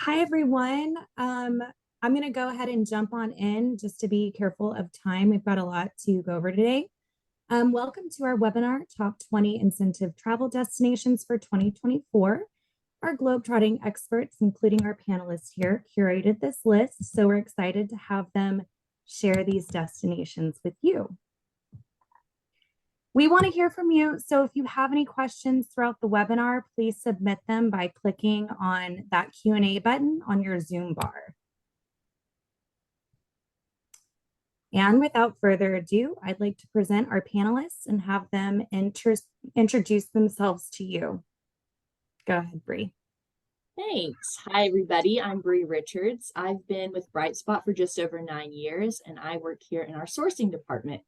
Hi, everyone. I'm going to go ahead and jump on in just to be careful of time. We've got a lot to go over today. Welcome to our webinar, Top 20 Incentive Travel Destinations for 2024. Our globetrotting experts, including our panelists here, curated this list, so we're excited to have them share these destinations with you. We want to hear from you, so if you have any questions throughout the webinar, please submit them by clicking on that Q&A button on your Zoom bar. And without further ado, I'd like to present our panelists and have them introduce themselves to you. Go ahead, Brie. Thanks. Hi, everybody. I'm Brie Richards. I've been with Brightspot for just over 9 years, and I work here in our sourcing department.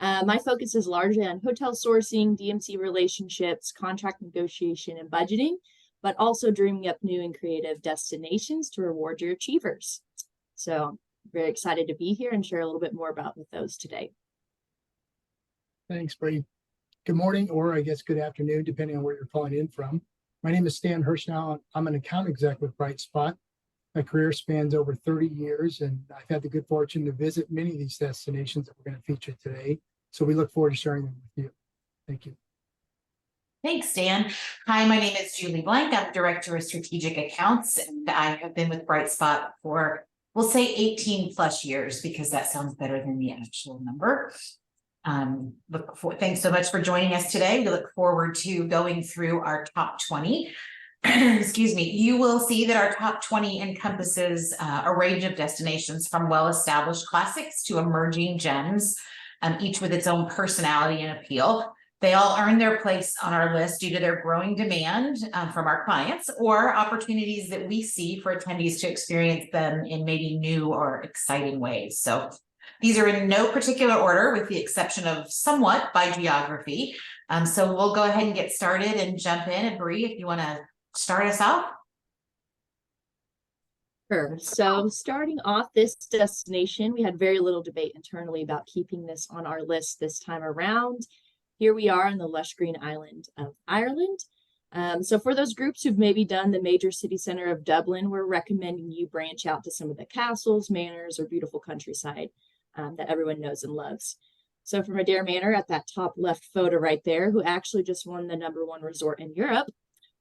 My focus is largely on hotel sourcing, DMC relationships, contract negotiation, and budgeting, but also dreaming up new and creative destinations to reward your achievers. So I'm very excited to be here and share a little bit more about those today. Thanks, Brie. Good morning, or I guess good afternoon, depending on where you're calling in from. My name is Stan Hershenow. I'm an account exec with Brightspot. My career spans over 30 years, and I've had the good fortune to visit many of these destinations that we're going to feature today. So we look forward to sharing them with you. Thank you. Thanks, Dan. Hi, my name is Julie Blank. I'm Director of Strategic Accounts, and I have been with Brightspot for, we'll say 18 plus years, because that sounds better than the actual number. Thanks so much for joining us today. We look forward to going through our top 20. Excuse me. You will see that our top 20 encompasses a range of destinations from well-established classics to emerging gems, each with its own personality and appeal. They all earn their place on our list due to their growing demand from our clients, or opportunities that we see for attendees to experience them in maybe new or exciting ways. So these are in no particular order, with the exception of somewhat by geography. So we'll go ahead and get started and jump in. And Brie, if you want to start us off. Sure. So starting off this destination, we had very little debate internally about keeping this on our list this time around. Here we are on the lush green island of Ireland. So for those groups who've maybe done the major city center of Dublin, we're recommending you branch out to some of the castles, manors, or beautiful countryside that everyone knows and loves. So from Adair Manor at that top left photo right there, who actually just won the #1 resort in Europe,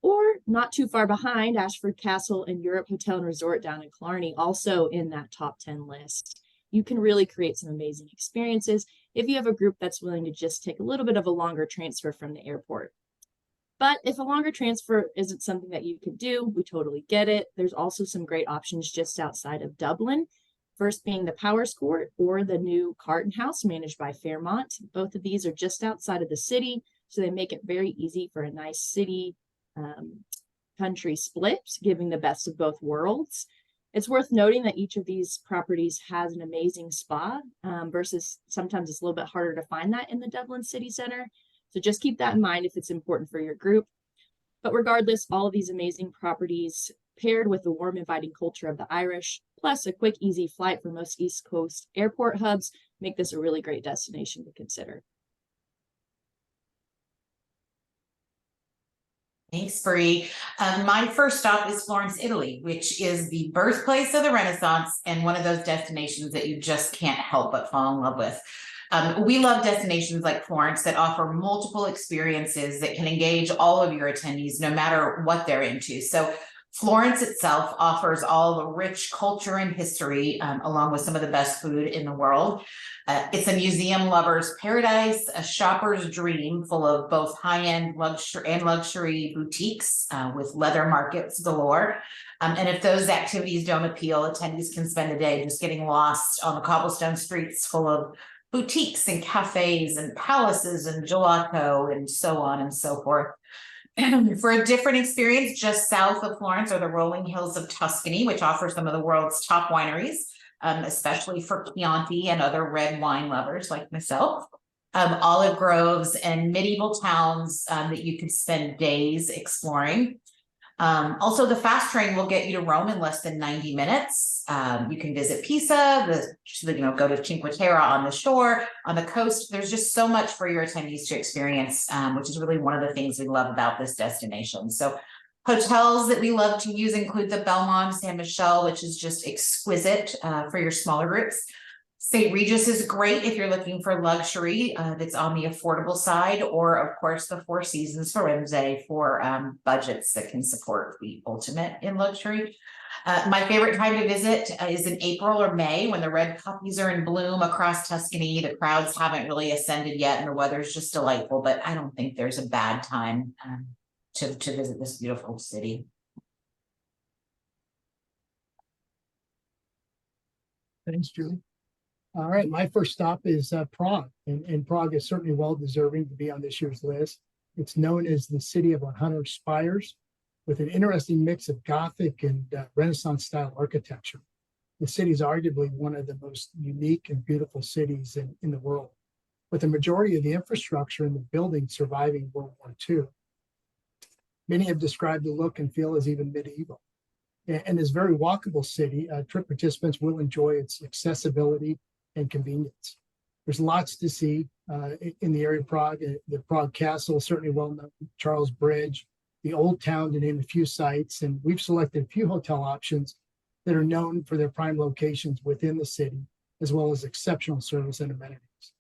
or not too far behind, Ashford Castle and Europe Hotel and Resort down in Killarney, also in that top 10 list. You can really create some amazing experiences if you have a group that's willing to just take a little bit of a longer transfer from the airport. But if a longer transfer isn't something that you could do, we totally get it. There's also some great options just outside of Dublin. First being the Powers Court or the new Carton House managed by Fairmont. Both of these are just outside of the city, so they make it very easy for a nice city country split, giving the best of both worlds. It's worth noting that each of these properties has an amazing spa versus sometimes it's a little bit harder to find that in the Dublin city center. So just keep that in mind if it's important for your group. But regardless, all of these amazing properties paired with the warm, inviting culture of the Irish, plus a quick, easy flight from most East Coast airport hubs, make this a really great destination to consider. Thanks, Brie. My first stop is Florence, Italy, which is the birthplace of the Renaissance and one of those destinations that you just can't help but fall in love with. We love destinations like Florence that offer multiple experiences that can engage all of your attendees, no matter what they're into. So Florence itself offers all the rich culture and history, along with some of the best food in the world. It's a museum lover's paradise, a shopper's dream, full of both high-end luxury boutiques with leather markets galore. And if those activities don't appeal, attendees can spend a day just getting lost on the cobblestone streets full of boutiques and cafes and palaces and gelato and so on and so forth. For a different experience, just south of Florence are the rolling hills of Tuscany, which offer some of the world's top wineries, especially for Chianti and other red wine lovers like myself. Olive groves and medieval towns that you could spend days exploring. Also, the fast train will get you to Rome in less than 90 minutes. You can visit Pisa, go to Cinque Terre on the shore, on the coast. There's just so much for your attendees to experience, which is really one of the things we love about this destination. So Hotels that we love to use include the Belmont San Michelle, which is just exquisite for your smaller groups. St. Regis is great if you're looking for luxury that's on the affordable side, or of course the Four Seasons Firenze for budgets that can support the ultimate in luxury. My favorite time to visit is in April or May when the red poppies are in bloom across Tuscany. The crowds haven't really ascended yet and the weather's just delightful, but I don't think there's a bad time to visit this beautiful city. Thanks, Julie. All right, my first stop is Prague, and Prague is certainly well deserving to be on this year's list. It's known as the city of 100 spires, with an interesting mix of Gothic and Renaissance style architecture. The city is arguably one of the most unique and beautiful cities in the world, with the majority of the infrastructure and the buildings surviving World War II. Many have described the look and feel as even medieval. And this very walkable city, trip participants will enjoy its accessibility and convenience. There's lots to see in the area of Prague. The Prague Castle is certainly well known, Charles Bridge, the Old Town, to name a few sites. And we've selected a few hotel options that are known for their prime locations within the city, as well as exceptional service and amenities.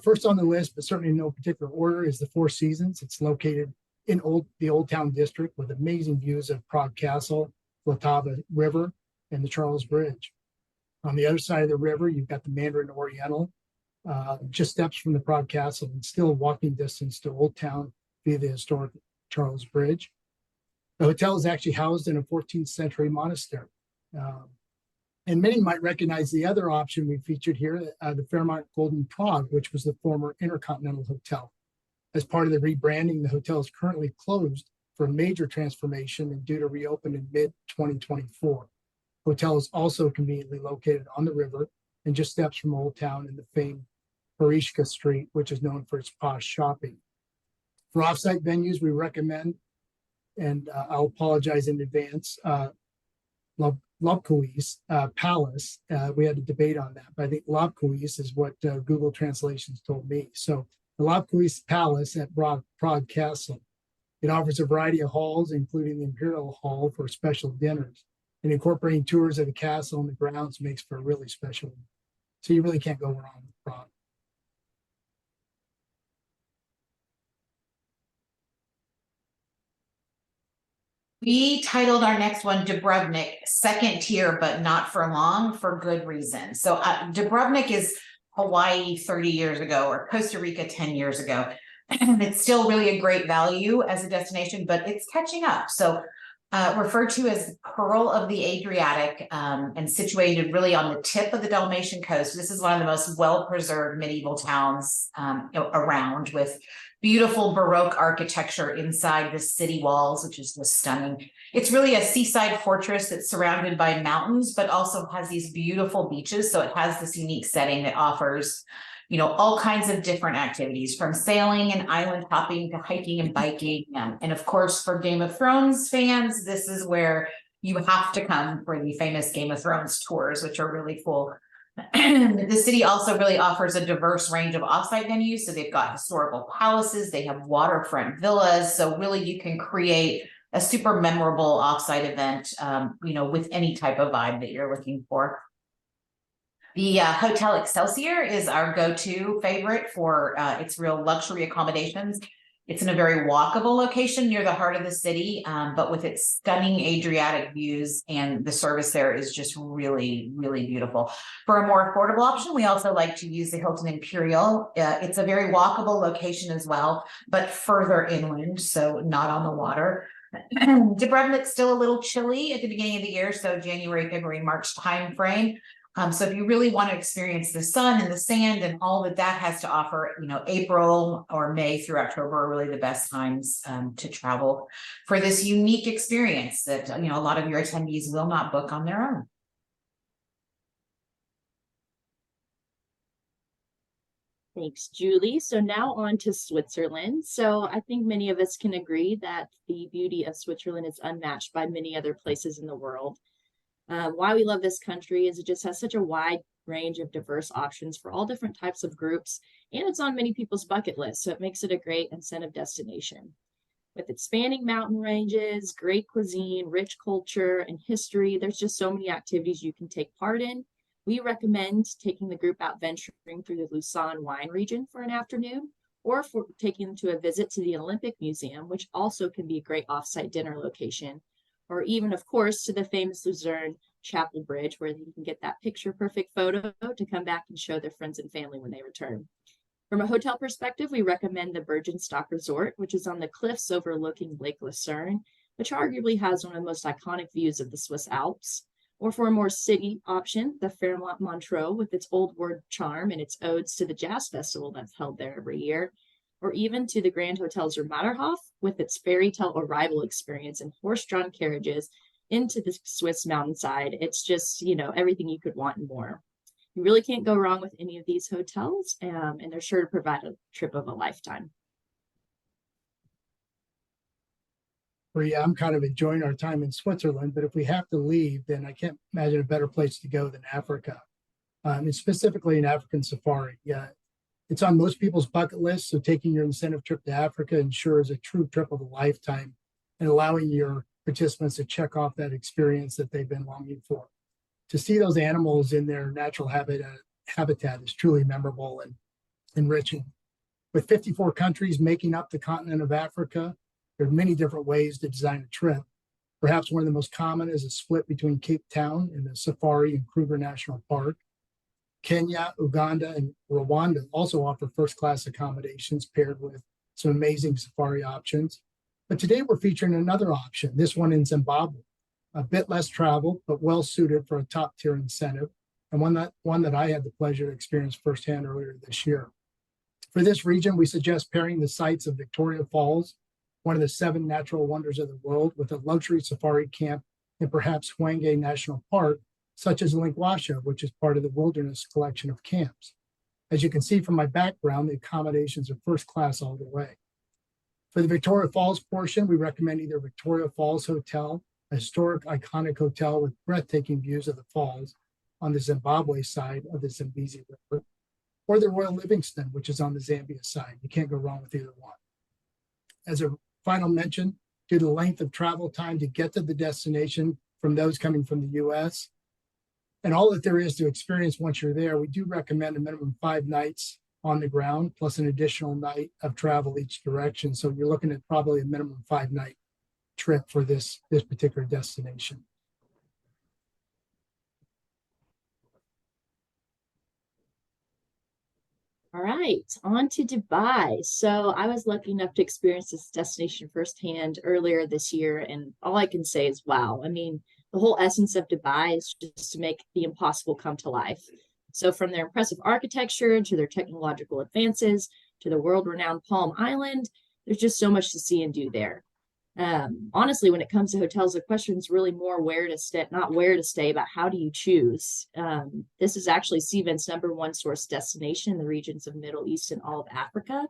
First on the list, but certainly in no particular order, is the Four Seasons. It's located in the Old Town district with amazing views of Prague Castle, Vltava River, and the Charles Bridge. On the other side of the river, you've got the Mandarin Oriental, just steps from the Prague Castle and still walking distance to Old Town via the historic Charles Bridge. The hotel is actually housed in a 14th century monastery. And many might recognize the other option we featured here, the Fairmont Golden Prague, which was the former Intercontinental Hotel. As part of the rebranding, the hotel is currently closed for a major transformation and due to reopen in mid-2024. Hotel is also conveniently located on the river and just steps from Old Town in the famed Parishka Street, which is known for its posh shopping. For offsite venues, we recommend, and I'll apologize in advance, Lobkowicz Palace. We had a debate on that, but I think Lobkowicz is what Google Translations told me. So the Lobkowicz Palace at Prague Castle. It offers a variety of halls, including the Imperial Hall for special dinners. And incorporating tours of the castle and the grounds makes for a really special one. So you really can't go wrong with Prague. We titled our next one Dubrovnik, second tier, but not for long, for good reason. So Dubrovnik is Hawaii 30 years ago or Costa Rica 10 years ago. And it's still really a great value as a destination, but it's catching up. So referred to as Pearl of the Adriatic and situated really on the tip of the Dalmatian coast. This is one of the most well-preserved medieval towns around, with beautiful Baroque architecture inside the city walls, which is just stunning. It's really a seaside fortress that's surrounded by mountains, but also has these beautiful beaches. So it has this unique setting that offers, you know, all kinds of different activities, from sailing and island hopping to hiking and biking. And of course, for Game of Thrones fans, this is where you have to come for the famous Game of Thrones tours, which are really cool. The city also really offers a diverse range of offsite venues. So they've got historical palaces, they have waterfront villas. So really you can create a super memorable offsite event, you know, with any type of vibe that you're looking for. The Hotel Excelsior is our go-to favorite for its real luxury accommodations. It's in a very walkable location near the heart of the city, but with its stunning Adriatic views, and the service there is just really, really beautiful. For a more affordable option, we also like to use the Hilton Imperial. It's a very walkable location as well, but further inland, so not on the water. Dubrovnik's still a little chilly at the beginning of the year, so January, February, March timeframe. So if you really want to experience the sun and the sand and all that that has to offer, you know, April or May through October are really the best times to travel for this unique experience that, you know, a lot of your attendees will not book on their own. Thanks, Julie. So now on to Switzerland. So I think many of us can agree that the beauty of Switzerland is unmatched by many other places in the world. Why we love this country is it just has such a wide range of diverse options for all different types of groups, and it's on many people's bucket list, so it makes it a great incentive destination. With its spanning mountain ranges, great cuisine, rich culture, and history, there's just so many activities you can take part in. We recommend taking the group out venturing through the Lucerne wine region for an afternoon, or for taking them to a visit to the Olympic Museum, which also can be a great offsite dinner location, or even, of course, to the famous Lucerne Chapel Bridge, where you can get that picture perfect photo to come back and show their friends and family when they return. From a hotel perspective, we recommend the Bergenstock Resort, which is on the cliffs overlooking Lake Lucerne, which arguably has one of the most iconic views of the Swiss Alps. Or for a more city option, the Fairmont Montreux, with its old world charm and its odes to the jazz festival that's held there every year. Or even to the Grand Hotel Zermatterhof, with its fairy tale arrival experience and horse-drawn carriages into the Swiss mountainside. It's just, everything you could want and more. You really can't go wrong with any of these hotels, and they're sure to provide a trip of a lifetime. Brie, I'm kind of enjoying our time in Switzerland, but if we have to leave, then I can't imagine a better place to go than Africa, and specifically an African safari. Yeah, it's on most people's bucket list, so taking your incentive trip to Africa ensures a true trip of a lifetime and allowing your participants to check off that experience that they've been longing for. To see those animals in their natural habitat is truly memorable and enriching. With 54 countries making up the continent of Africa, there are many different ways to design a trip. Perhaps one of the most common is a split between Cape Town and the Safari and Kruger National Park. Kenya, Uganda, and Rwanda also offer first-class accommodations paired with some amazing safari options. But today we're featuring another option, this one in Zimbabwe. A bit less travel, but well suited for a top tier incentive, and one that I had the pleasure to experience firsthand earlier this year. For this region, we suggest pairing the sites of Victoria Falls, one of the 7 natural wonders of the world, with a luxury safari camp in perhaps Hwange National Park, such as Linkwasha, which is part of the Wilderness collection of camps. As you can see from my background, the accommodations are first class all the way. For the Victoria Falls portion, we recommend either Victoria Falls Hotel, a historic, iconic hotel with breathtaking views of the falls on the Zimbabwe side of the Zambezi River, or the Royal Livingston, which is on the Zambia side. You can't go wrong with either one. As a final mention, due to the length of travel time to get to the destination from those coming from the US, and all that there is to experience once you're there, we do recommend a minimum 5 nights on the ground, plus an additional night of travel each direction. So you're looking at probably a minimum 5-night trip for this particular destination. All right, on to Dubai. So I was lucky enough to experience this destination firsthand earlier this year, and all I can say is wow. I mean, the whole essence of Dubai is just to make the impossible come to life. So from their impressive architecture to their technological advances to the world-renowned Palm Island, there's just so much to see and do there. Honestly, when it comes to hotels, the question is really more where to stay, not where to stay, but how do you choose? This is actually CVent's #1 source destination in the regions of Middle East and all of Africa.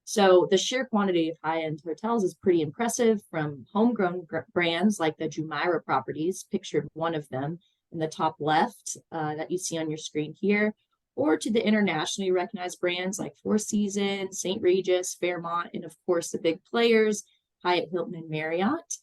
So the sheer quantity of high-end hotels is pretty impressive, from homegrown brands like the Jumeirah properties, pictured one of them in the top left that you see on your screen here, or to the internationally recognized brands like Four Seasons, St. Regis, Fairmont, and of course the big players, Hyatt, Hilton, and Marriott.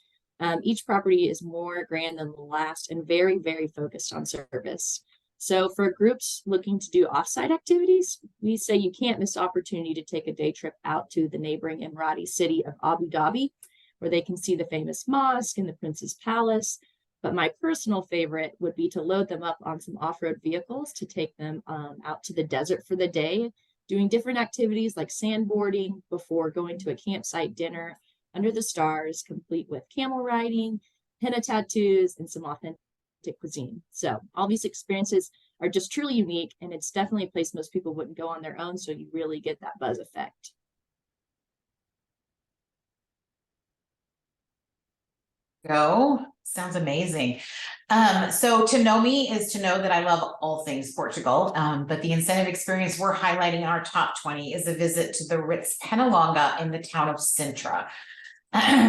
Each property is more grand than the last and very, very focused on service. So for groups looking to do offsite activities, we say you can't miss the opportunity to take a day trip out to the neighboring Emirati city of Abu Dhabi, where they can see the famous mosque and the Prince's Palace. But my personal favorite would be to load them up on some off-road vehicles to take them out to the desert for the day, doing different activities like sandboarding before going to a campsite dinner under the stars, complete with camel riding, henna tattoos, and some authentic cuisine. So all these experiences are just truly unique, and it's definitely a place most people wouldn't go on their own, so you really get that buzz effect. Sounds amazing. So to know me is to know that I love all things Portugal, but the incentive experience we're highlighting in our top 20 is a visit to the Ritz Penalonga in the town of Sintra.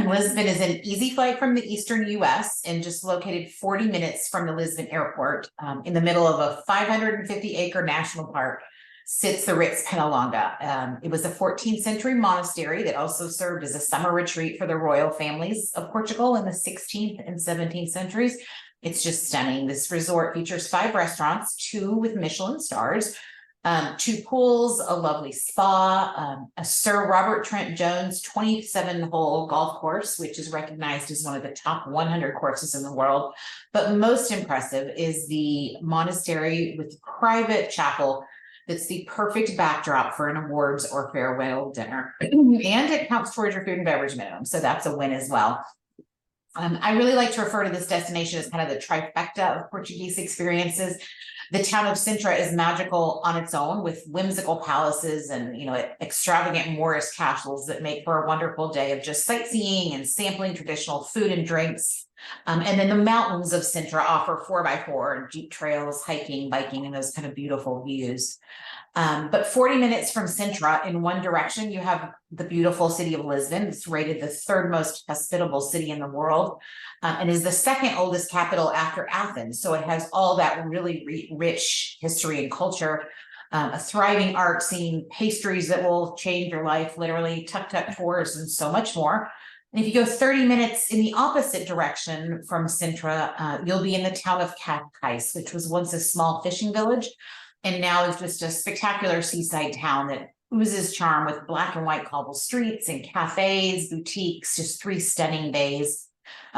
Lisbon is an easy flight from the eastern US and just located 40 minutes from the Lisbon airport, in the middle of a 550-acre national park sits the Ritz Penalonga. It was a 14th century monastery that also served as a summer retreat for the royal families of Portugal in the 16th and 17th centuries. It's just stunning. This resort features 5 restaurants, 2 with Michelin stars, 2 pools, a lovely spa, a Sir Robert Trent Jones 27-hole golf course, which is recognized as one of the top 100 courses in the world. But most impressive is the monastery with private chapel that's the perfect backdrop for an awards or farewell dinner. And it counts towards your food and beverage minimum, so that's a win as well. I really like to refer to this destination as kind of the trifecta of Portuguese experiences. The town of Sintra is magical on its own, with whimsical palaces and, you know, extravagant Moorish castles that make for a wonderful day of just sightseeing and sampling traditional food and drinks. And then the mountains of Sintra offer 4x4 jeep trails, hiking, biking, and those kind of beautiful views. But 40 minutes from Sintra in one direction, you have the beautiful city of Lisbon. It's rated the 3rd most hospitable city in the world, and is the 2nd oldest capital after Athens. So it has all that really rich history and culture, a thriving art scene, pastries that will change your life, literally, tuk-tuk tours, and so much more. And if you go 30 minutes in the opposite direction from Sintra, you'll be in the town of Cascais, which was once a small fishing village, and now is just a spectacular seaside town that oozes charm with black and white cobble streets and cafes, boutiques, just 3 stunning bays.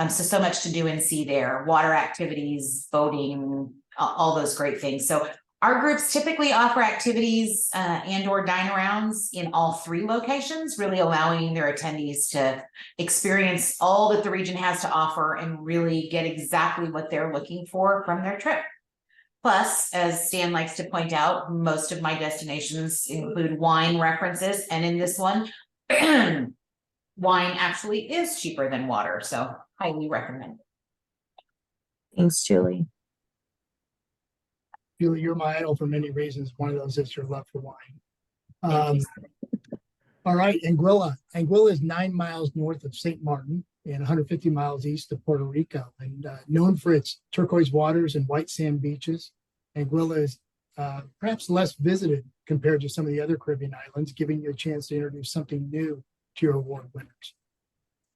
So much to do and see there, water activities, boating, all those great things. So our groups typically offer activities and or dine arounds in all 3 locations, really allowing their attendees to experience all that the region has to offer and really get exactly what they're looking for from their trip. Plus, as Stan likes to point out, most of my destinations include wine references, and in this one, wine actually is cheaper than water, so highly recommend. Thanks, Julie. Julie, you're my idol for many reasons. One of those is your love for wine. Thank you. All right, Anguilla. Anguilla is 9 miles north of St. Martin and 150 miles east of Puerto Rico, and known for its turquoise waters and white sand beaches. Anguilla is perhaps less visited compared to some of the other Caribbean islands, giving you a chance to introduce something new to your award winners.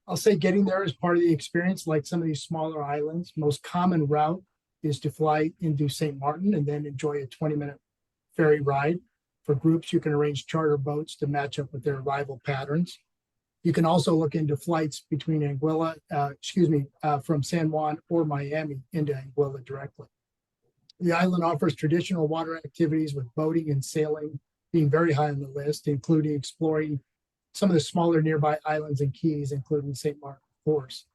I'll say getting there is part of the experience. Like some of these smaller islands, most common route is to fly into St. Martin and then enjoy a 20-minute ferry ride. For groups, you can arrange charter boats to match up with their arrival patterns. You can also look into flights between Anguilla, from San Juan or Miami into Anguilla directly. The island offers traditional water activities with boating and sailing being very high on the list, including exploring some of the smaller nearby islands and keys, including St. Martin, of course.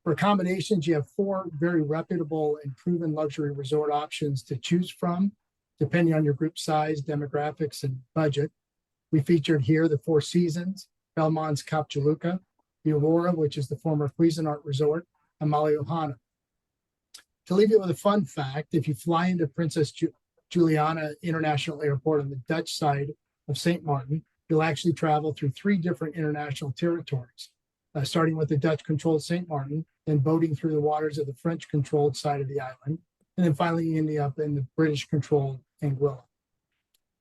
For accommodations, you have 4 very reputable and proven luxury resort options to choose from, depending on your group size, demographics, and budget. We featured here the 4 Seasons, Belmont's Cap Juluca, the Aurora, which is the former Cuisinart Resort, and Maliohana. To leave you with a fun fact, if you fly into Princess Juliana International Airport on the Dutch side of St. Martin, you'll actually travel through 3 different international territories, starting with the Dutch-controlled St. Martin, then boating through the waters of the French-controlled side of the island, and then finally ending up in the British-controlled Anguilla.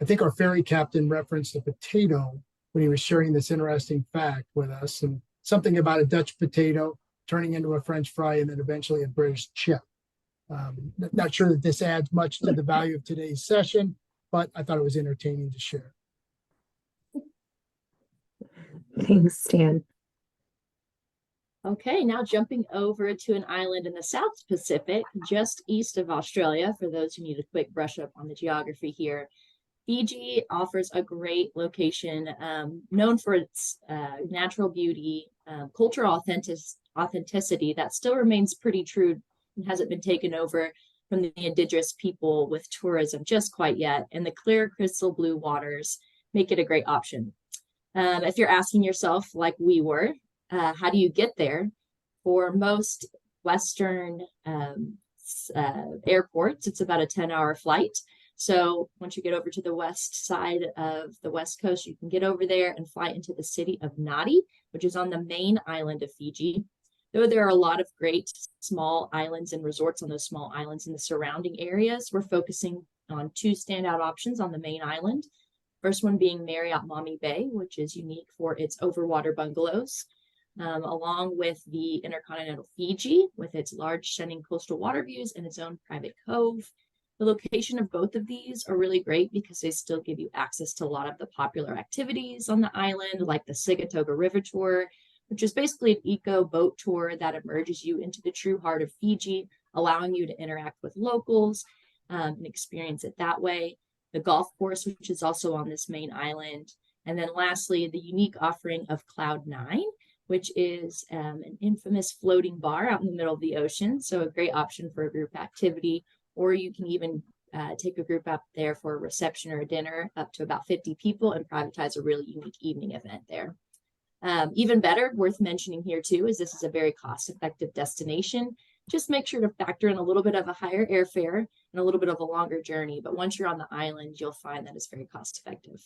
I think our ferry captain referenced a potato when he was sharing this interesting fact with us, and something about a Dutch potato turning into a French fry and then eventually a British chip. Not sure that this adds much to the value of today's session, but I thought it was entertaining to share. Thanks, Stan. Okay, now jumping over to an island in the South Pacific, just east of Australia, for those who need a quick brush up on the geography here. Fiji offers a great location, known for its natural beauty, cultural authenticity that still remains pretty true and hasn't been taken over from the indigenous people with tourism just quite yet. And the clear crystal blue waters make it a great option. If you're asking yourself, like we were, how do you get there? For most Western airports, it's about a 10-hour flight. So once you get over to the west side of the West Coast, you can get over there and fly into the city of Nadi, which is on the main island of Fiji. Though there are a lot of great small islands and resorts on those small islands in the surrounding areas, we're focusing on two standout options on the main island. First one being Marriott Maumee Bay, which is unique for its overwater bungalows, along with the Intercontinental Fiji with its large stunning coastal water views and its own private cove. The location of both of these are really great because they still give you access to a lot of the popular activities on the island, like the Sigatoka River Tour, which is basically an eco boat tour that immerses you into the true heart of Fiji, allowing you to interact with locals and experience it that way. The golf course, which is also on this main island. And then lastly, the unique offering of Cloud9, which is an infamous floating bar out in the middle of the ocean. So a great option for a group activity, or you can even take a group up there for a reception or a dinner up to about 50 people and privatize a really unique evening event there. Even better, worth mentioning here too, is this is a very cost-effective destination. Just make sure to factor in a little bit of a higher airfare and a little bit of a longer journey. But once you're on the island, you'll find that it's very cost-effective.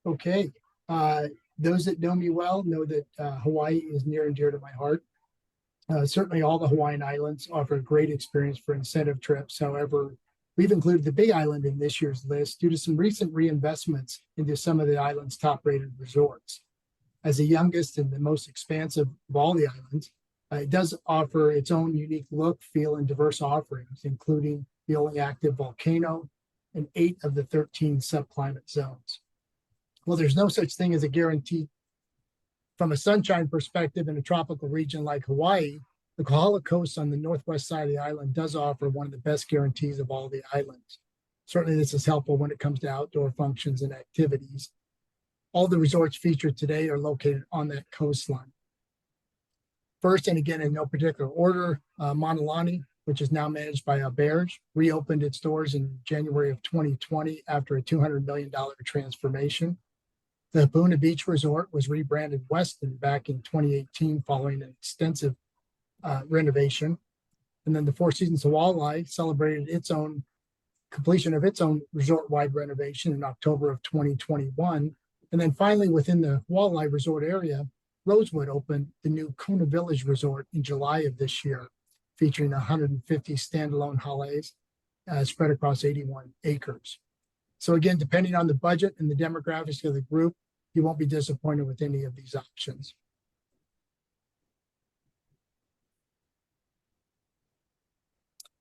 Okay. Those that know me well know that Hawaii is near and dear to my heart. Certainly all the Hawaiian Islands offer a great experience for incentive trips. However, we've included the Big Island in this year's list due to some recent reinvestments into some of the island's top-rated resorts. As the youngest and the most expansive of all the islands, it does offer its own unique look, feel, and diverse offerings, including the only active volcano and 8 of the 13 subclimate zones. Well, there's no such thing as a guarantee. From a sunshine perspective in a tropical region like Hawaii, the Kohala Coast on the northwest side of the island does offer one of the best guarantees of all the islands. Certainly this is helpful when it comes to outdoor functions and activities. All the resorts featured today are located on that coastline. First, and again in no particular order, Monolani, which is now managed by Auberge, reopened its doors in January of 2020 after a $200 million transformation. The Hapuna Beach Resort was rebranded Westin back in 2018 following an extensive renovation. And then the Four Seasons Walleye celebrated its own completion of its own resort-wide renovation in October of 2021. And then finally, within the Walleye Resort area, Rosewood opened the new Kona Village Resort in July of this year, featuring 150 standalone halets spread across 81 acres. So again, depending on the budget and the demographics of the group, you won't be disappointed with any of these options.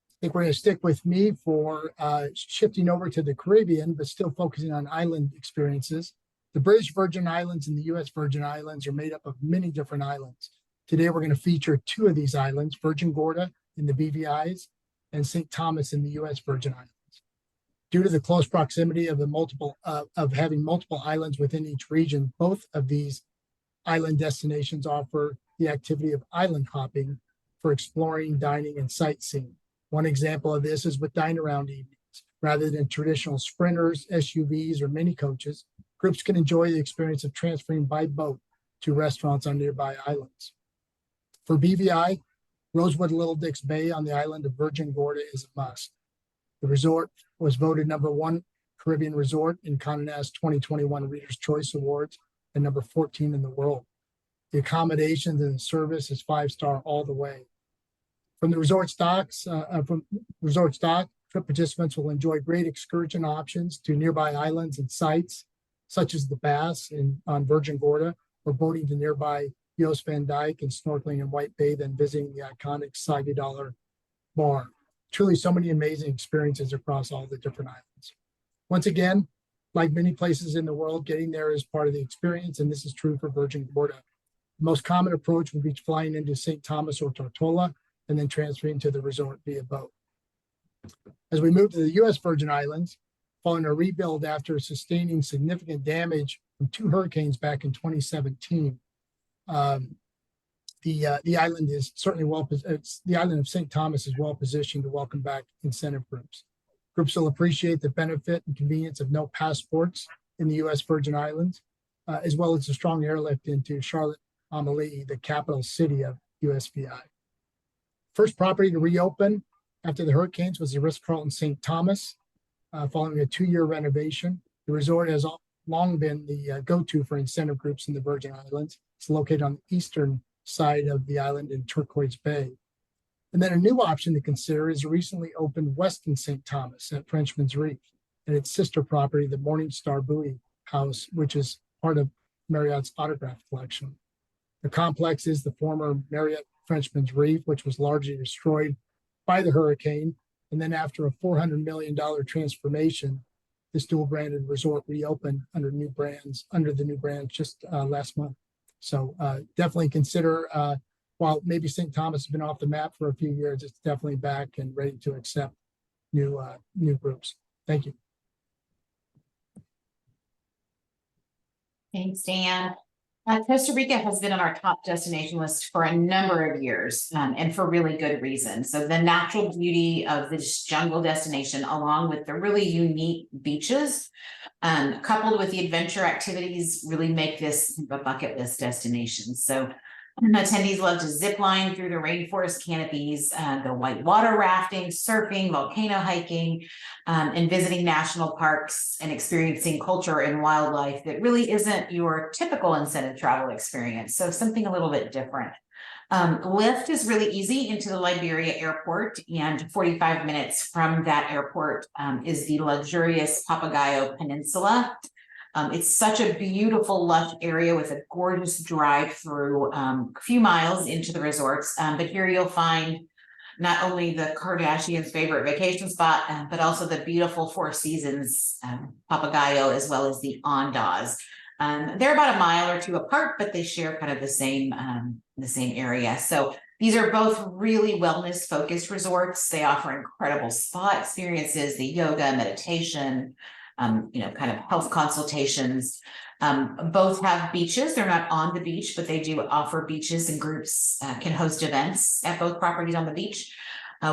I think we're going to stick with me for shifting over to the Caribbean, but still focusing on island experiences. The British Virgin Islands and the U.S. Virgin Islands are made up of many different islands. Today, we're going to feature 2 of these islands, Virgin Gorda in the BVIs and St. Thomas in the U.S. Virgin Islands. Due to the close proximity of having multiple islands within each region, both of these island destinations offer the activity of island hopping for exploring, dining, and sightseeing. One example of this is with dine-around evenings. Rather than traditional sprinters, SUVs, or mini coaches, groups can enjoy the experience of transferring by boat to restaurants on nearby islands. For BVI, Rosewood Little Dix Bay on the island of Virgin Gorda is a must. The resort was voted #1 Caribbean resort in Condé Nast 2021 Reader's Choice Awards and number 14 in the world. The accommodations and the service is 5-star all the way. From the resort stock, trip participants will enjoy great excursion options to nearby islands and sites, such as the Bass on Virgin Gorda, or boating to nearby Yost Van Dyke and snorkeling in White Bay, then visiting the iconic $60 bar. Truly so many amazing experiences across all the different islands. Once again, like many places in the world, getting there is part of the experience, and this is true for Virgin Gorda. The most common approach would be flying into St. Thomas or Tortola and then transferring to the resort via boat. As we move to the U.S. Virgin Islands, following a rebuild after sustaining significant damage from 2 hurricanes back in 2017, the island is certainly the island of St. Thomas is well positioned to welcome back incentive groups. Groups will appreciate the benefit and convenience of no passports in the U.S. Virgin Islands, as well as a strong airlift into Charlotte Amalie, the capital city of USVI. First property to reopen after the hurricanes was the Ritz-Carlton St. Thomas, following a 2-year renovation. The resort has long been the go-to for incentive groups in the Virgin Islands. It's located on the eastern side of the island in Turquoise Bay. And then a new option to consider is recently opened Westin St. Thomas at Frenchman's Reef and its sister property, the Morningstar Buoy House, which is part of Marriott's Autograph Collection. The complex is the former Marriott Frenchman's Reef, which was largely destroyed by the hurricane. And then after a $400 million transformation, this dual-branded resort reopened under the new brands just last month. So definitely consider, while maybe St. Thomas has been off the map for a few years, it's definitely back and ready to accept new groups. Thank you. Thanks, Dan. Costa Rica has been on our top destination list for a number of years, and for really good reason. So the natural beauty of this jungle destination, along with the really unique beaches, coupled with the adventure activities, really make this a bucket list destination. So attendees love to zip line through the rainforest canopies, go whitewater rafting, surfing, volcano hiking, and visiting national parks and experiencing culture and wildlife that really isn't your typical incentive travel experience. So something a little bit different. Lift is really easy into the Liberia airport, and 45 minutes from that airport is the luxurious Papagayo Peninsula. It's such a beautiful, lush area with a gorgeous drive through a few miles into the resorts. But here you'll find not only the Kardashians' favorite vacation spot, but also the beautiful Four Seasons Papagayo, as well as the Ondas. They're about a mile or two apart, but they share kind of the same area. So these are both really wellness-focused resorts. They offer incredible spa experiences, the yoga, meditation, kind of health consultations. Both have beaches. They're not on the beach, but they do offer beaches, and groups can host events at both properties on the beach.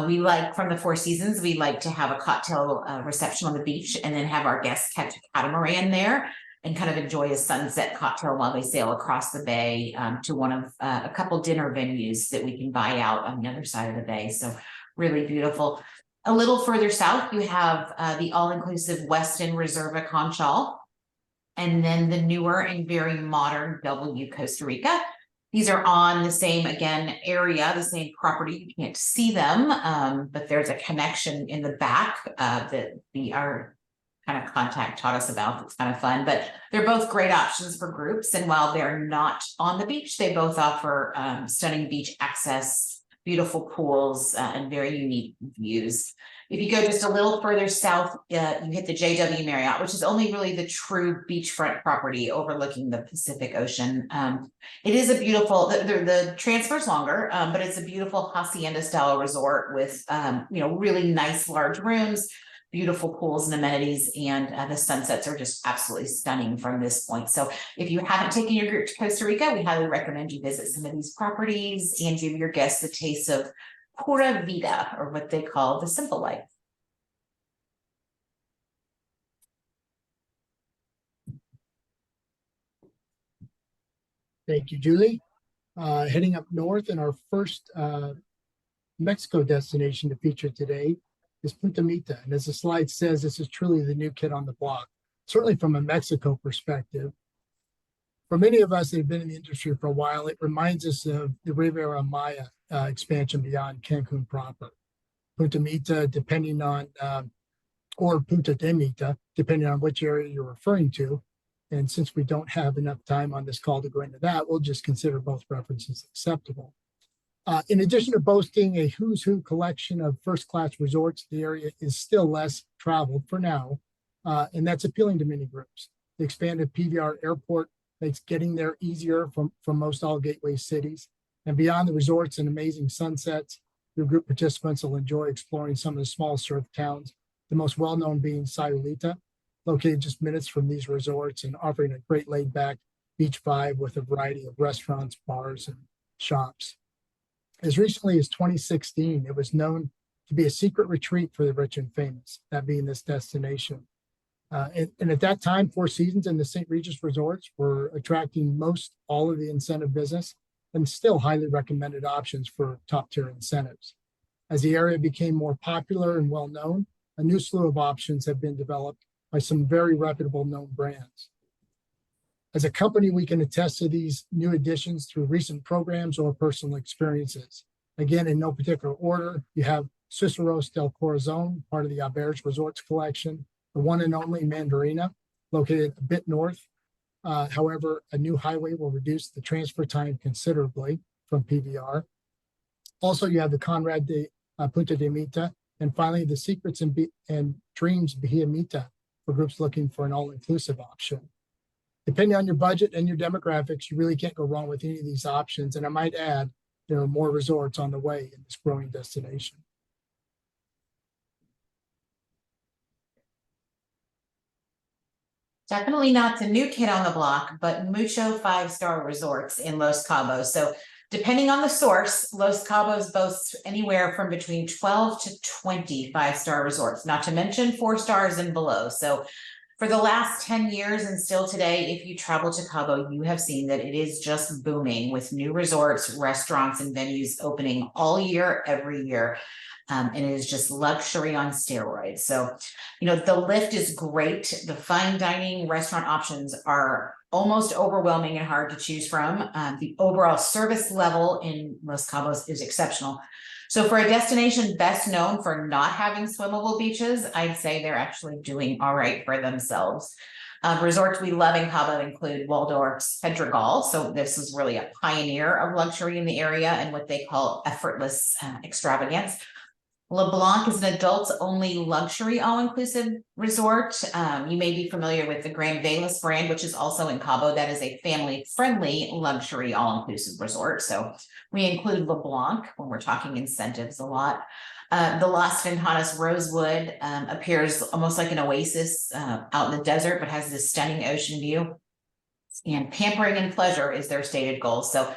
We like, from the Four Seasons, we like to have a cocktail reception on the beach and then have our guests catch a catamaran there and kind of enjoy a sunset cocktail while they sail across the bay to one of a couple dinner venues that we can buy out on the other side of the bay. So really beautiful. A little further south, you have the all-inclusive Westin Reserva Conchal, and then the newer and very modern Bellevue Costa Rica. These are on the same, again, area, the same property. You can't see them, but there's a connection in the back that our kind of contact taught us about. It's kind of fun, but they're both great options for groups. And while they're not on the beach, they both offer stunning beach access, beautiful pools, and very unique views. If you go just a little further south, you hit the JW Marriott, which is only really the true beachfront property overlooking the Pacific Ocean. It is a beautiful, the transfer's longer, but it's a beautiful hacienda style resort with, really nice large rooms, beautiful pools and amenities, and the sunsets are just absolutely stunning from this point. So if you haven't taken your group to Costa Rica, we highly recommend you visit some of these properties and give your guests a taste of pura vida, or what they call the simple life. Thank you, Julie. Heading up north, in our first Mexico destination to feature today is Punta Mita. And as the slide says, this is truly the new kid on the block, certainly from a Mexico perspective. For many of us that have been in the industry for a while, it reminds us of the Riviera Maya expansion beyond Cancun proper. Punta Mita, depending on, or Punta de Mita, depending on which area you're referring to. And since we don't have enough time on this call to go into that, we'll just consider both references acceptable. In addition to boasting a who's who collection of first-class resorts, the area is still less traveled for now, and that's appealing to many groups. The expanded PVR airport makes getting there easier from most all gateway cities. And beyond the resorts and amazing sunsets, your group participants will enjoy exploring some of the small surf towns, the most well-known being Sayulita, located just minutes from these resorts and offering a great laid-back beach vibe with a variety of restaurants, bars, and shops. As recently as 2016, it was known to be a secret retreat for the rich and famous, that being this destination. And at that time, Four Seasons and the St. Regis resorts were attracting most all of the incentive business and still highly recommended options for top-tier incentives. As the area became more popular and well-known, a new slew of options have been developed by some very reputable known brands. As a company, we can attest to these new additions through recent programs or personal experiences. Again, in no particular order, you have Ciceros del Corazon, part of the Auberge Resorts collection, the one and only Mandarina, located a bit north. However, a new highway will reduce the transfer time considerably from PVR. Also, you have the Conrad de Punta de Mita, and finally, the Secrets and Dreams Bahia Mita for groups looking for an all-inclusive option. Depending on your budget and your demographics, you really can't go wrong with any of these options. And I might add, there are more resorts on the way in this growing destination. Definitely not the new kid on the block, but mucho 5-star resorts in Los Cabos. So depending on the source, Los Cabos boasts anywhere from between 12 to 20 5-star resorts, not to mention 4 stars and below. So for the last 10 years and still today, if you travel to Cabo, you have seen that it is just booming with new resorts, restaurants, and venues opening all year, every year. And it is just luxury on steroids. So, the lift is great. The fine dining restaurant options are almost overwhelming and hard to choose from. The overall service level in Los Cabos is exceptional. So for a destination best known for not having swimmable beaches, I'd say they're actually doing all right for themselves. Resorts we love in Cabo include Waldorf's Pedregal. So this is really a pioneer of luxury in the area and what they call effortless extravagance. LeBlanc is an adults-only luxury all-inclusive resort. You may be familiar with the Grand Velas brand, which is also in Cabo. That is a family-friendly luxury all-inclusive resort. So we include LeBlanc when we're talking incentives a lot. The Las Ventanas Rosewood appears almost like an oasis out in the desert, but has this stunning ocean view. And pampering and pleasure is their stated goal. So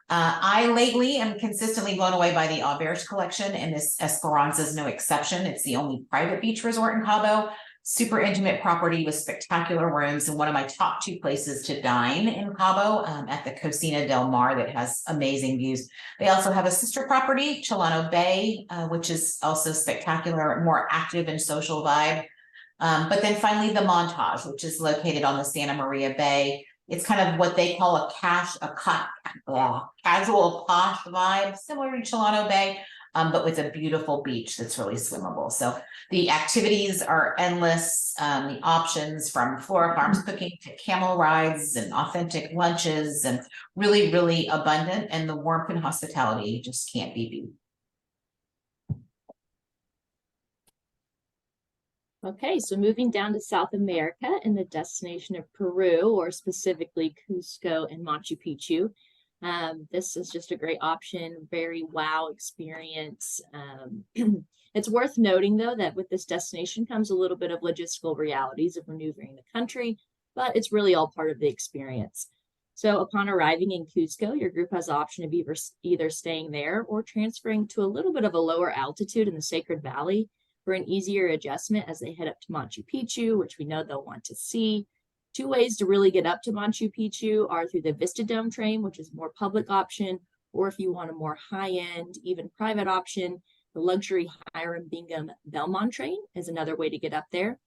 I lately am consistently blown away by the Auberge collection, and this Esperanza is no exception. It's the only private beach resort in Cabo. Super intimate property with spectacular rooms, and one of my top 2 places to dine in Cabo at the Cocina del Mar that has amazing views. They also have a sister property, Chilano Bay, which is also spectacular, more active and social vibe. But then finally the Montage, which is located on the Santa Maria Bay. It's kind of what they call a casual posh vibe, similar to Chilano Bay, but with a beautiful beach that's really swimmable. So the activities are endless. The options from Flora Farms cooking to camel rides and authentic lunches, and really, really abundant. And the warmth and hospitality just can't be beat. Okay, so moving down to South America in the destination of Peru, or specifically Cusco and Machu Picchu. This is just a great option, very wow experience. It's worth noting, though, that with this destination comes a little bit of logistical realities of maneuvering the country, but it's really all part of the experience. So upon arriving in Cusco, your group has the option of either staying there or transferring to a little bit of a lower altitude in the Sacred Valley for an easier adjustment as they head up to Machu Picchu, which we know they'll want to see. 2 ways to really get up to Machu Picchu are through the Vista Dome train, which is a more public option, or if you want a more high-end, even private option, the luxury Hiram Bingham Belmont train is another way to get up there.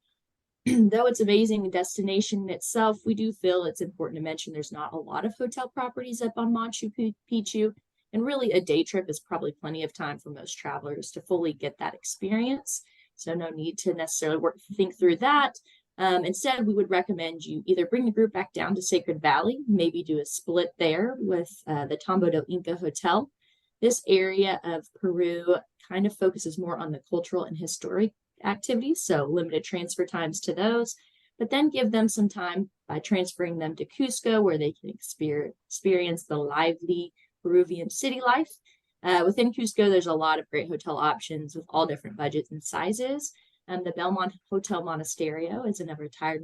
Though it's an amazing destination in itself, we do feel it's important to mention there's not a lot of hotel properties up on Machu Picchu, and really a day trip is probably plenty of time for most travelers to fully get that experience. So no need to necessarily think through that. Instead, we would recommend you either bring the group back down to Sacred Valley, maybe do a split there with the Tombo del Inca Hotel. This area of Peru kind of focuses more on the cultural and historic activities, so limited transfer times to those, but then give them some time by transferring them to Cusco, where they can experience the lively Peruvian city life. Within Cusco, there's a lot of great hotel options with all different budgets and sizes. The Belmont Hotel Monasterio is a retired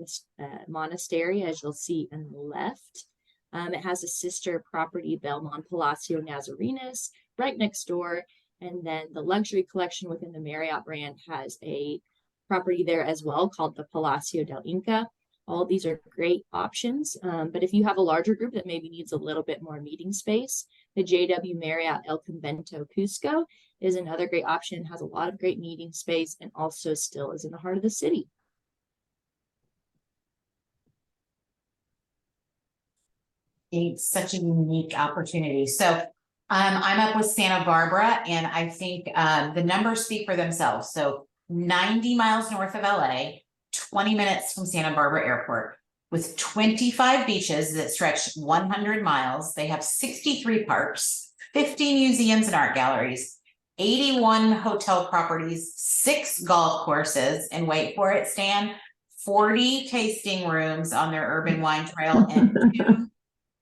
monastery, as you'll see on the left. It has a sister property, Belmont Palacio Nazarenas, right next door. And then the luxury collection within the Marriott brand has a property there as well called the Palacio del Inca. All these are great options. But if you have a larger group that maybe needs a little bit more meeting space, the JW Marriott El Convento Cusco is another great option, has a lot of great meeting space, and also still is in the heart of the city. such a unique opportunity. So I'm up with Santa Barbara, and I think the numbers speak for themselves. So 90 miles north of LA, 20 minutes from Santa Barbara Airport, with 25 beaches that stretch 100 miles. They have 63 parks, 50 museums and art galleries, 81 hotel properties, 6 golf courses, and wait for it, Stan, 40 tasting rooms on their urban wine trail, and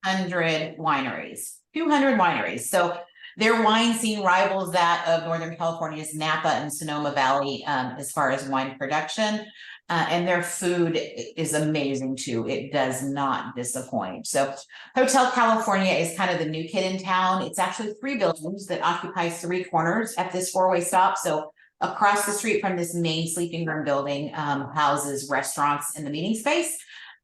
200 wineries. 200 wineries. So their wine scene rivals that of Northern California's Napa and Sonoma Valley as far as wine production. And their food is amazing too. It does not disappoint. So Hotel California is kind of the new kid in town. It's actually 3 buildings that occupy 3 corners at this 4-way stop. So across the street from this main sleeping room building houses restaurants and the meeting space.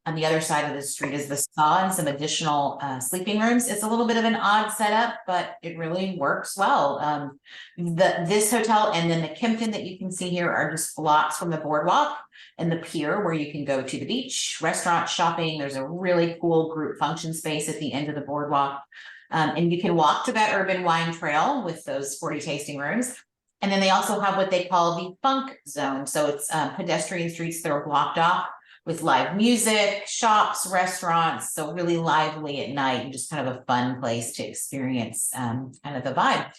On the other side of the street is the spa and some additional sleeping rooms. It's a little bit of an odd setup, but it really works well. This hotel and then the Kimpton that you can see here are just blocks from the boardwalk and the pier where you can go to the beach, restaurant, shopping. There's a really cool group function space at the end of the boardwalk. And you can walk to that urban wine trail with those 40 tasting rooms. And then they also have what they call the funk zone. So it's pedestrian streets that are blocked off with live music, shops, restaurants. So really lively at night and just kind of a fun place to experience kind of the vibe.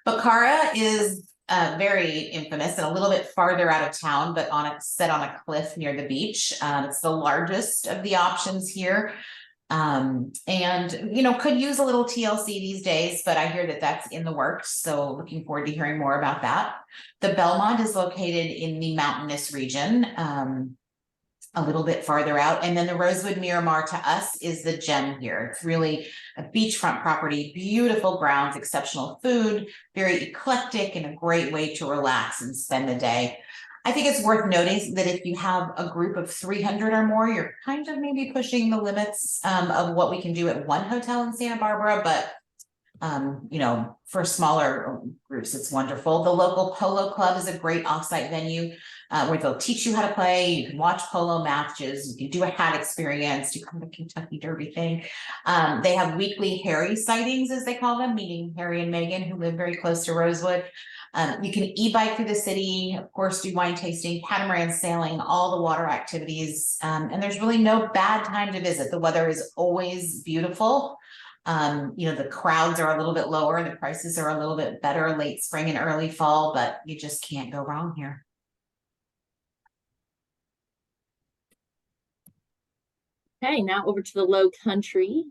Bacara is very infamous and a little bit farther out of town, but set on a cliff near the beach. It's the largest of the options here. And, you know, could use a little TLC these days, but I hear that that's in the works. So looking forward to hearing more about that. The Belmont is located in the mountainous region. A little bit farther out. And then the Rosewood Miramar to us is the gem here. It's really a beachfront property, beautiful grounds, exceptional food, very eclectic, and a great way to relax and spend the day. I think it's worth noting that if you have a group of 300 or more, you're kind of maybe pushing the limits of what we can do at one hotel in Santa Barbara, but you know, for smaller groups, it's wonderful. The local polo club is a great offsite venue where they'll teach you how to play. You can watch polo matches. You can do a hat experience. You come to Kentucky Derby thing. They have weekly Harry sightings, as they call them, meeting Harry and Meghan, who live very close to Rosewood. You can e-bike through the city, of course, do wine tasting, catamaran sailing, all the water activities. And there's really no bad time to visit. The weather is always beautiful. You know, the crowds are a little bit lower and the prices are a little bit better late spring and early fall, but you just can't go wrong here. Okay, now over to the low country.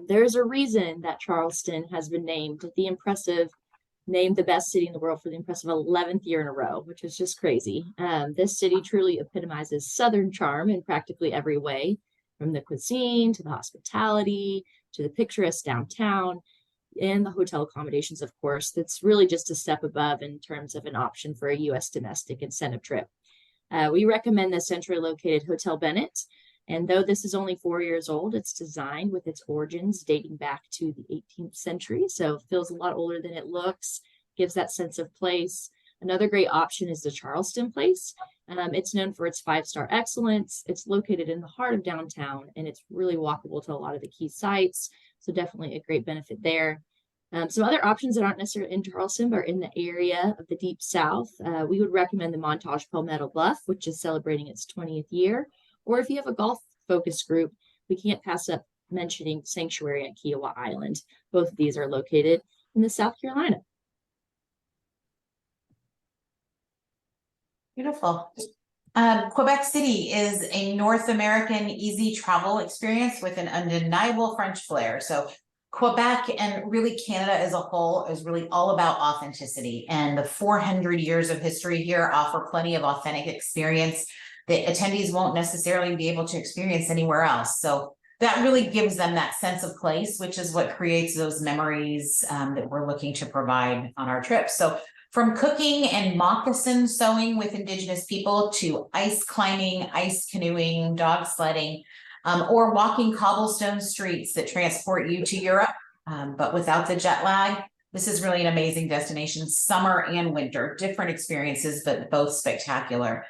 There's a reason that Charleston has been named the best city in the world for the impressive 11th year in a row, which is just crazy. This city truly epitomizes Southern charm in practically every way, from the cuisine to the hospitality to the picturesque downtown and the hotel accommodations, of course. That's really just a step above in terms of an option for a U.S. domestic incentive trip. We recommend the centrally located Hotel Bennett. And though this is only 4 years old, it's designed with its origins dating back to the 18th century. So it feels a lot older than it looks, gives that sense of place. Another great option is the Charleston Place. It's known for its 5-star excellence. It's located in the heart of downtown, and it's really walkable to a lot of the key sites. So definitely a great benefit there. Some other options that aren't necessarily in Charleston, but are in the area of the Deep South. We would recommend the Montage Palmetto Bluff, which is celebrating its 20th year. Or if you have a golf focus group, we can't pass up mentioning Sanctuary at Kiowa Island. Both of these are located in the South Carolina. Beautiful. Quebec City is a North American easy travel experience with an undeniable French flair. So Quebec and really Canada as a whole is really all about authenticity, and the 400 years of history here offer plenty of authentic experience that attendees won't necessarily be able to experience anywhere else. So that really gives them that sense of place, which is what creates those memories that we're looking to provide on our trip. So from cooking and moccasin sewing with Indigenous people to ice climbing, ice canoeing, dog sledding, or walking cobblestone streets that transport you to Europe, but without the jet lag. This is really an amazing destination, summer and winter, different experiences, but both spectacular.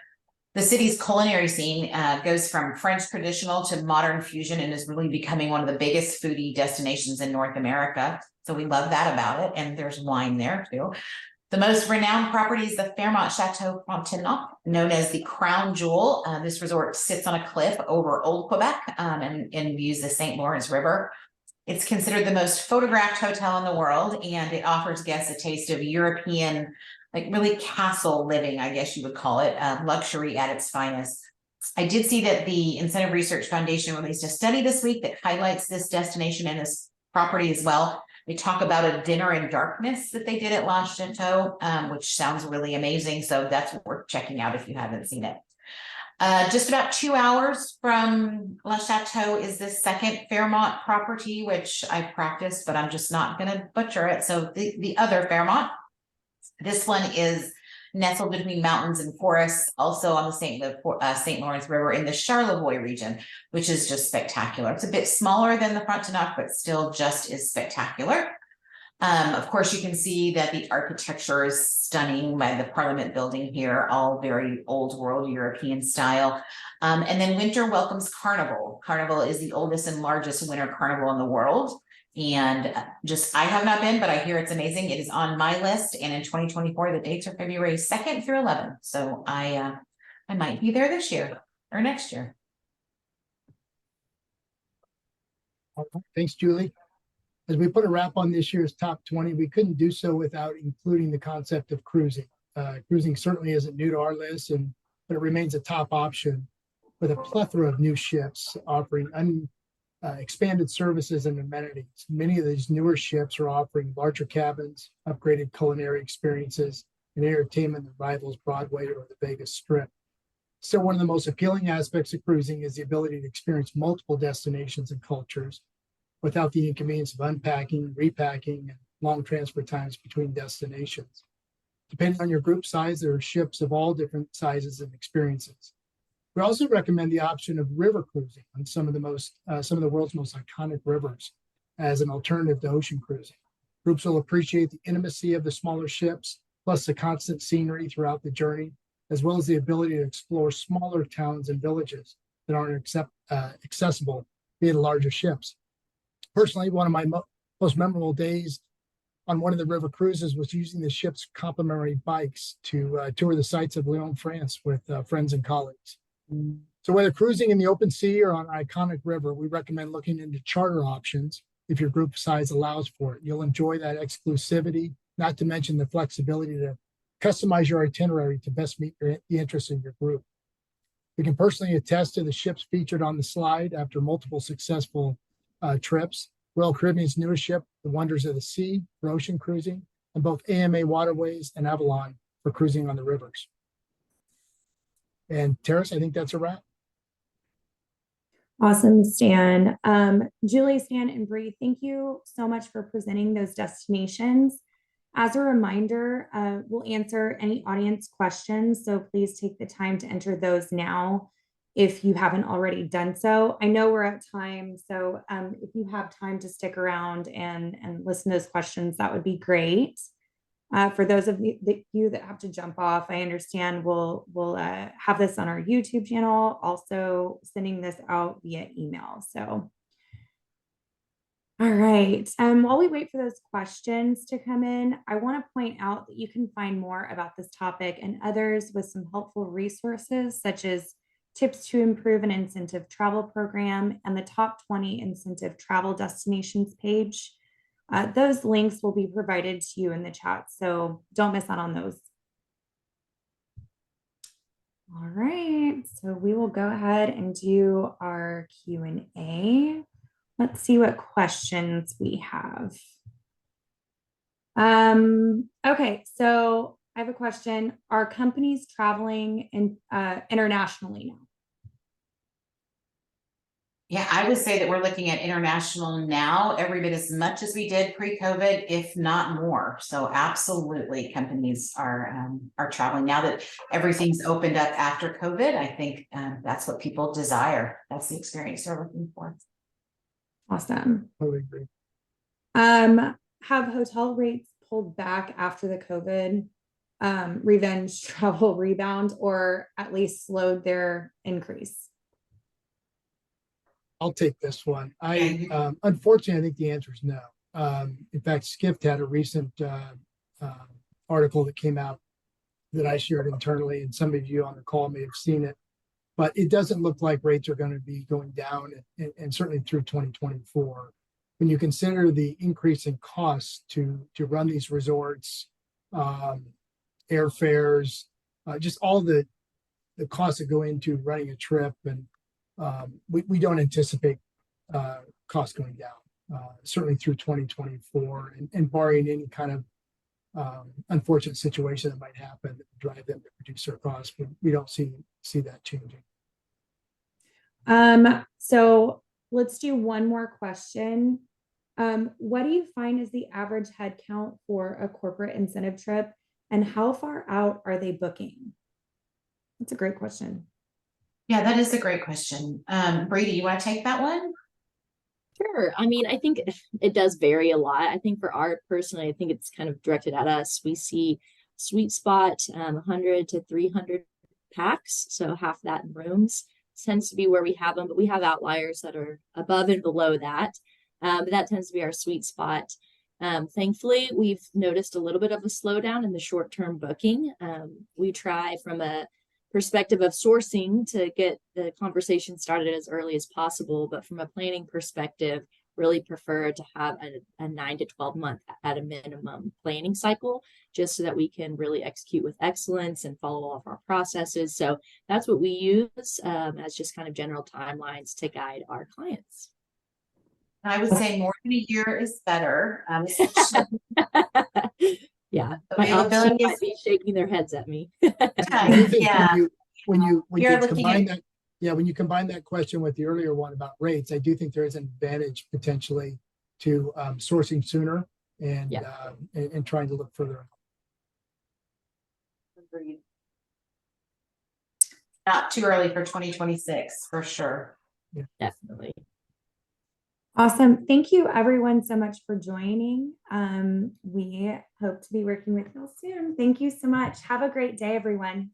The city's culinary scene goes from French traditional to modern fusion and is really becoming one of the biggest foodie destinations in North America. So we love that about it. And there's wine there too. The most renowned property is the Fairmont Chateau Frontenac, known as the Crown Jewel. This resort sits on a cliff over Old Quebec and views the St. Lawrence River. It's considered the most photographed hotel in the world, and it offers guests a taste of European, like really castle living, I guess you would call it, luxury at its finest. I did see that the Incentive Research Foundation released a study this week that highlights this destination and this property as well. They talk about a dinner in darkness that they did at La Chateau, which sounds really amazing. So that's worth checking out if you haven't seen it. Just about 2 hours from La Chateau is the second Fairmont property, which I practiced, but I'm just not going to butcher it. So the other Fairmont, this one is nestled between mountains and forests, also on the St. Lawrence River in the Charlevoix region, which is just spectacular. It's a bit smaller than the Frontenac, but still just as spectacular. Of course, you can see that the architecture is stunning by the Parliament building here, all very old world European style. And then winter welcomes Carnival. Carnival is the oldest and largest winter carnival in the world. And I have not been, but I hear it's amazing. It is on my list. And in 2024, the dates are February 2nd through 11th. So I might be there this year or next year. Thanks, Julie. As we put a wrap on this year's top 20, we couldn't do so without including the concept of cruising. Cruising certainly isn't new to our list, but it remains a top option with a plethora of new ships offering expanded services and amenities. Many of these newer ships are offering larger cabins, upgraded culinary experiences, and entertainment that rivals Broadway or the Vegas Strip. So one of the most appealing aspects of cruising is the ability to experience multiple destinations and cultures without the inconvenience of unpacking, repacking, and long transfer times between destinations. Depending on your group size, there are ships of all different sizes and experiences. We also recommend the option of river cruising on some of the world's most iconic rivers as an alternative to ocean cruising. Groups will appreciate the intimacy of the smaller ships, plus the constant scenery throughout the journey, as well as the ability to explore smaller towns and villages that aren't accessible via the larger ships. Personally, one of my most memorable days on one of the river cruises was using the ship's complimentary bikes to tour the sights of Lyon, France with friends and colleagues. So whether cruising in the open sea or on an iconic river, we recommend looking into charter options if your group size allows for it. You'll enjoy that exclusivity, not to mention the flexibility to customize your itinerary to best meet the interests of your group. We can personally attest to the ships featured on the slide after multiple successful trips. Royal Caribbean's newest ship, the Wonders of the Sea, for ocean cruising, and both AMA Waterways and Avalon for cruising on the rivers. And Terrace, I think that's a wrap. Awesome, Stan. Julie, Stan, and Brie, thank you so much for presenting those destinations. As a reminder, we'll answer any audience questions, so please take the time to enter those now if you haven't already done so. I know we're at time, so if you have time to stick around and listen to those questions, that would be great. For those of you that have to jump off, I understand we'll have this on our YouTube channel, also sending this out via email. So, all right. While we wait for those questions to come in, I want to point out that you can find more about this topic and others with some helpful resources, such as tips to improve an incentive travel program and the top 20 incentive travel destinations page. Those links will be provided to you in the chat, so don't miss out on those. All right, so we will go ahead and do our Q&A. Let's see what questions we have. Okay, so I have a question. Are companies traveling internationally now? Yeah, I would say that we're looking at international now every bit as much as we did pre-COVID, if not more. So absolutely, companies are traveling now that everything's opened up after COVID. I think that's what people desire. That's the experience they're looking for. Awesome. Totally agree. Have hotel rates pulled back after the COVID revenge travel rebound, or at least slowed their increase? I'll take this one. Yeah. Unfortunately, I think the answer is no. In fact, Skift had a recent article that came out that I shared internally, and some of you on the call may have seen it. But it doesn't look like rates are going to be going down, and certainly through 2024. When you consider the increase in costs to run these resorts, airfares, just all the costs that go into running a trip, and we don't anticipate costs going down, certainly through 2024, and barring any kind of unfortunate situation that might happen that would drive them to reduce their costs, but we don't see that changing. So let's do one more question. What do you find is the average head count for a corporate incentive trip, and how far out are they booking? That's a great question. Yeah, that is a great question. Brie, do you want to take that one? Sure. I mean, I think it does vary a lot. I think for art personally, I think it's kind of directed at us. We see sweet spot 100 to 300 packs, so half that in rooms tends to be where we have them, but we have outliers that are above and below that. But that tends to be our sweet spot. Thankfully, we've noticed a little bit of a slowdown in the short-term booking. We try from a perspective of sourcing to get the conversation started as early as possible, but from a planning perspective, really prefer to have a 9 to 12 month at a minimum planning cycle, just so that we can really execute with excellence and follow all of our processes. So that's what we use as just kind of general timelines to guide our clients. I would say more than a year is better. Yeah, my Availability might be shaking their heads at me. Yeah. When you You're looking combine at- that, yeah, when you combine that question with the earlier one about rates, I do think there is an advantage potentially to sourcing sooner and and trying to look further. Agreed. Not too early for 2026 for sure. Yeah. Definitely. Awesome. Thank you everyone so much for joining. We hope to be working with you soon. Thank you so much. Have a great day, everyone.